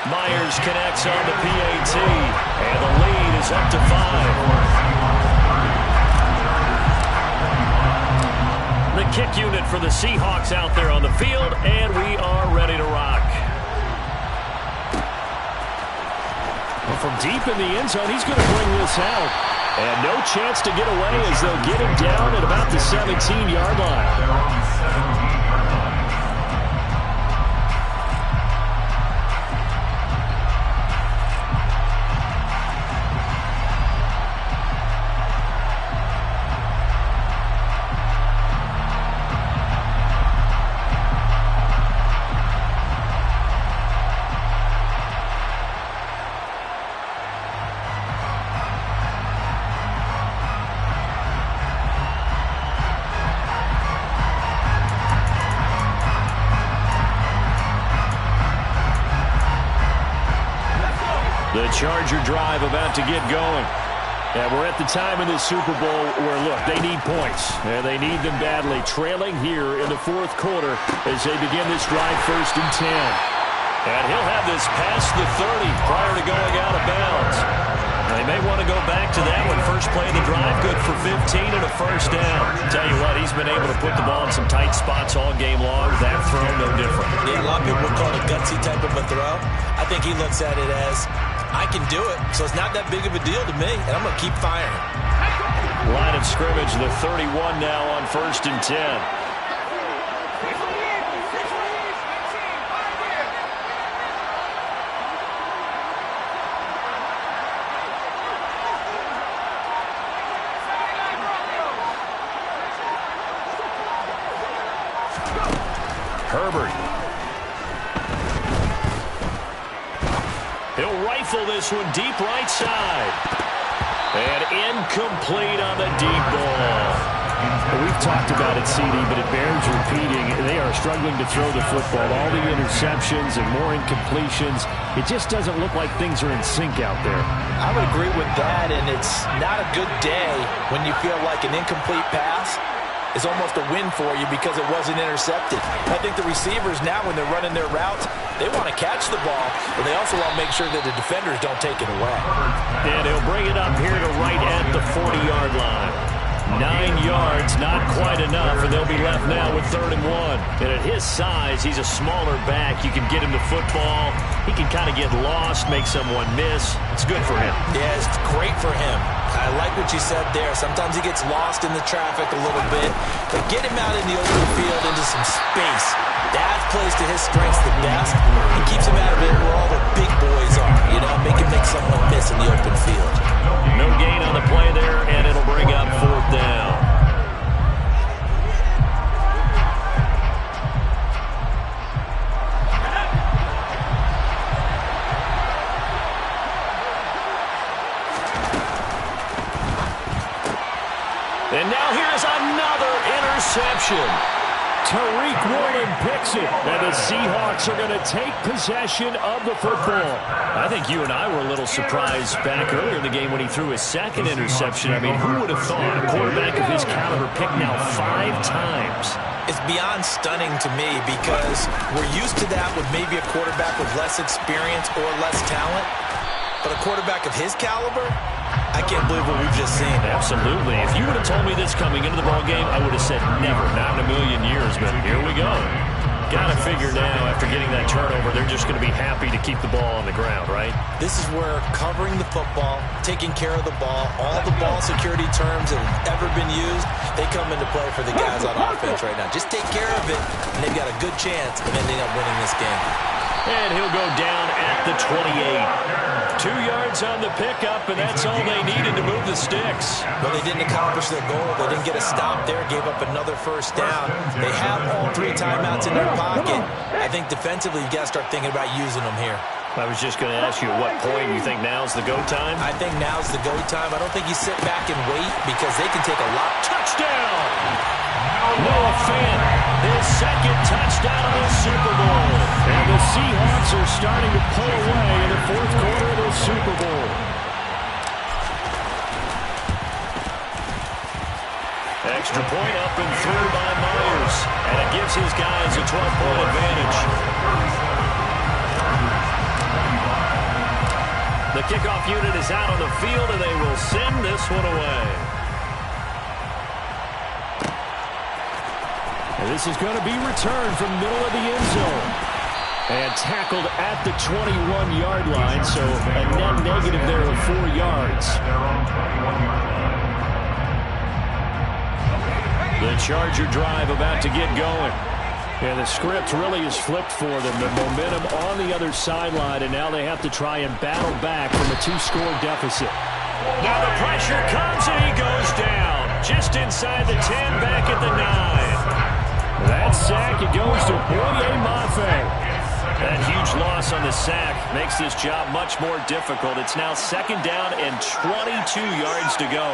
Speaker 4: Myers connects on the PAT, and the lead is up to 5. The kick unit for the Seahawks out there on the field, and we are ready to rock.
Speaker 6: Well, from deep in the end zone, he's going to bring this out. And no chance to get away as they'll get him down at about the 17-yard line. The Charger drive about to get going. And we're at the time in this Super Bowl where, look, they need points. And they need them badly. Trailing here in the 4th quarter as they begin this drive 1st and 10.
Speaker 4: And he'll have this past the 30 prior to going out of bounds. They may want to go back to that one. First play of the drive, good for 15 and a first down. Tell you what, he's been able to put the ball in some tight spots all game long. That throw, no different.
Speaker 3: Yeah, a lot of people would call it a gutsy type of a throw. I think he looks at it as, I can do it, so it's not that big of a deal to me, and I'm going to keep firing.
Speaker 4: Line of scrimmage, the 31 now on 1st and 10. Herbert. He'll rifle this one deep right side. And incomplete on the deep ball.
Speaker 6: We've talked about it, CD, but it bears repeating. They are struggling to throw the football. All the interceptions and more incompletions. It just doesn't look like things are in sync out there.
Speaker 3: I would agree with that, and it's not a good day when you feel like an incomplete pass is almost a win for you because it wasn't intercepted. I think the receivers now, when they're running their routes, they want to catch the ball, but they also want to make sure that the defenders don't take it away.
Speaker 4: And he'll bring it up here to right at the 40-yard line. 9 yards, not quite enough, and they'll be left now with 3rd and 1. And at his size, he's a smaller back. You can get him the football. He can kind of get lost, make someone miss. It's good for him.
Speaker 3: Yeah, it's great for him. I like what you said there. Sometimes he gets lost in the traffic a little bit, but get him out in the open field into some space. That plays to his strengths the best and keeps him out of it where all the big boys are. Make him make someone miss in the open field.
Speaker 4: No gain on the play there, and it'll bring up 4th down. And now here's another interception.
Speaker 6: Tariq Woolen picks it, and the Seahawks are going to take possession of the football.
Speaker 4: I think you and I were a little surprised back earlier in the game when he threw his second interception. I mean, who would have thought a quarterback of his caliber picked now 5 times?
Speaker 3: It's beyond stunning to me because we're used to that with maybe a quarterback with less experience or less talent. But a quarterback of his caliber, I can't believe what we've just seen.
Speaker 4: Absolutely. If you would have told me this coming into the ballgame, I would have said never, not in a million years, but here we go. Got to figure now, after getting that turnover, they're just going to be happy to keep the ball on the ground, right?
Speaker 3: This is where covering the football, taking care of the ball, all the ball security terms that have ever been used, they come into play for the guys on offense right now. Just take care of it, and they've got a good chance of ending up winning this game.
Speaker 4: And he'll go down at the 28. 2 yards on the pickup, and that's all they needed to move the sticks.
Speaker 3: Well, they didn't accomplish their goal. They didn't get a stop there, gave up another 1st down. They have all 3 timeouts in their pocket. I think defensively, you got to start thinking about using them here.
Speaker 4: I was just going to ask you at what point you think now's the go time?
Speaker 3: I think now's the go time. I don't think you sit back and wait because they can take a lot.
Speaker 4: Touchdown! Noah Fant, his 2nd touchdown of the Super Bowl.
Speaker 6: And the Seahawks are starting to pull away in the 4th quarter of the Super Bowl.
Speaker 4: Extra point up and through by Myers. And it gives his guys a 12-point advantage. The kickoff unit is out on the field, and they will send this one away.
Speaker 6: And this is going to be returned from middle of the end zone. And tackled at the 21-yard line, so a net negative there of 4 yards.
Speaker 4: The Charger drive about to get going.
Speaker 6: And the script really is flipped for them. The momentum on the other sideline, and now they have to try and battle back from a 2-score deficit.
Speaker 4: Now the pressure comes, and he goes down. Just inside the 10, back at the 9.
Speaker 6: That sack, it goes to Boye Mafe.
Speaker 4: That huge loss on the sack makes this job much more difficult. It's now 2nd down and 22 yards to go.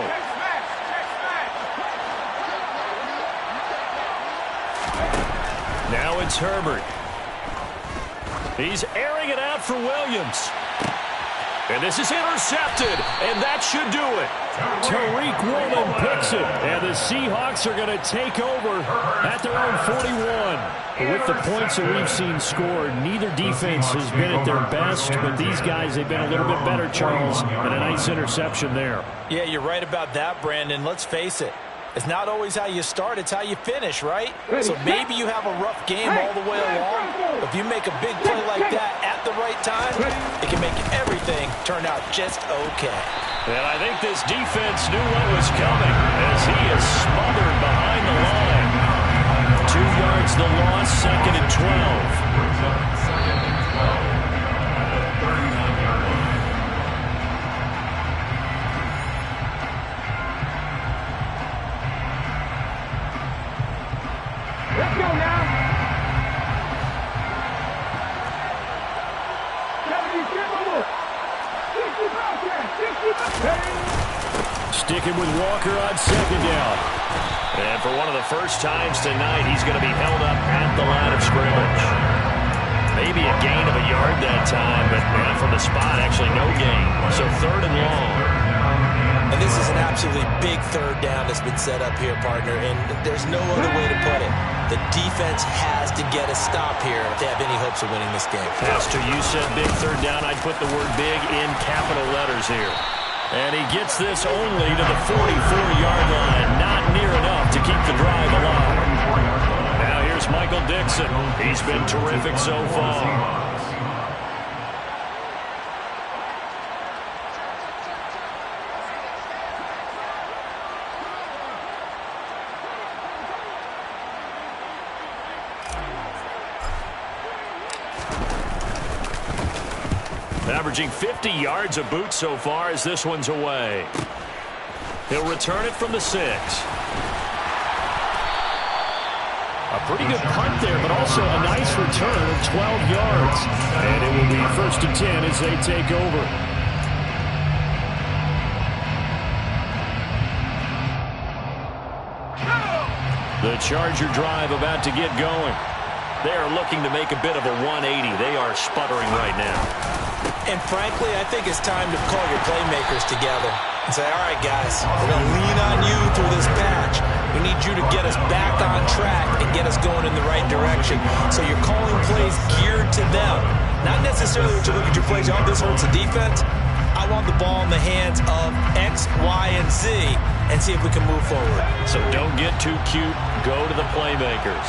Speaker 4: Now it's Herbert. He's airing it out for Williams. And this is intercepted, and that should do it.
Speaker 6: Tariq Woolen picks it, and the Seahawks are going to take over at their own 41. With the points that we've seen scored, neither defense has been at their best, but these guys, they've been a little bit better, Charles, and a nice interception there.
Speaker 3: Yeah, you're right about that, Brandon. Let's face it. It's not always how you start, it's how you finish, right? So maybe you have a rough game all the way along, but if you make a big play like that at the right time, it can make everything turn out just okay.
Speaker 4: And I think this defense knew what was coming as he is smothered behind the line. 2 yards the loss, 2nd and 12.
Speaker 5: Let's go now.
Speaker 6: Sticking with Walker on 2nd down.
Speaker 4: And for one of the first times tonight, he's going to be held up at the line of scrimmage. Maybe a gain of a yard that time, but from the spot, actually no gain. So 3rd and long.
Speaker 3: And this is an absolutely big 3rd down that's been set up here, partner, and there's no other way to put it. The defense has to get a stop here if they have any hopes of winning this game.
Speaker 4: Pastor, you said big 3rd down. I'd put the word big in capital letters here. And he gets this only to the 44-yard line. Not near enough to keep the drive alive. Now here's Michael Dixon. He's been terrific so far. Averaging 50 yards a boot so far as this one's away. He'll return it from the 6. A pretty good punt there, but also a nice return of 12 yards. And it will be 1st and 10 as they take over. The Charger drive about to get going. They are looking to make a bit of a 180. They are sputtering right now.
Speaker 3: And frankly, I think it's time to call your playmakers together and say, all right, guys, we're going to lean on you through this patch. We need you to get us back on track and get us going in the right direction. So you're calling plays geared to them. Not necessarily when you look at your plays, oh, this hurts the defense. I want the ball in the hands of X, Y, and Z and see if we can move forward.
Speaker 4: So don't get too cute. Go to the playmakers.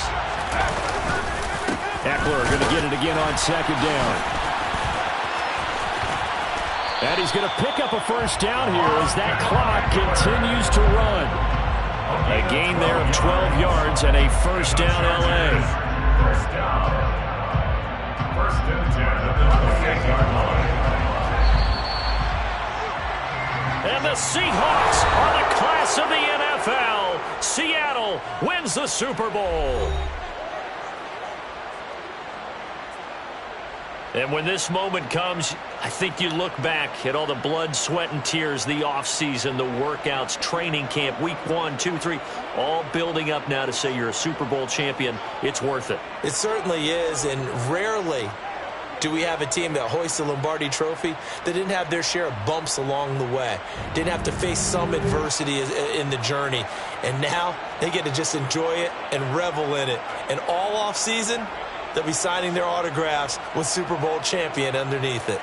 Speaker 4: Eckler going to get it again on 2nd down. And he's going to pick up a 1st down here as that clock continues to run. A gain there of 12 yards and a 1st down L.A.
Speaker 5: 1st down. 1st and 10 at the 28-yard line.
Speaker 4: And the Seahawks are the class of the NFL. Seattle wins the Super Bowl. And when this moment comes, I think you look back at all the blood, sweat, and tears, the offseason, the workouts, training camp, week 1, 2, 3, all building up now to say you're a Super Bowl champion. It's worth it.
Speaker 3: It certainly is, and rarely do we have a team that hoists the Lombardi Trophy that didn't have their share of bumps along the way, didn't have to face some adversity in the journey, and now they get to just enjoy it and revel in it. And all offseason, they'll be signing their autographs with Super Bowl champion underneath it.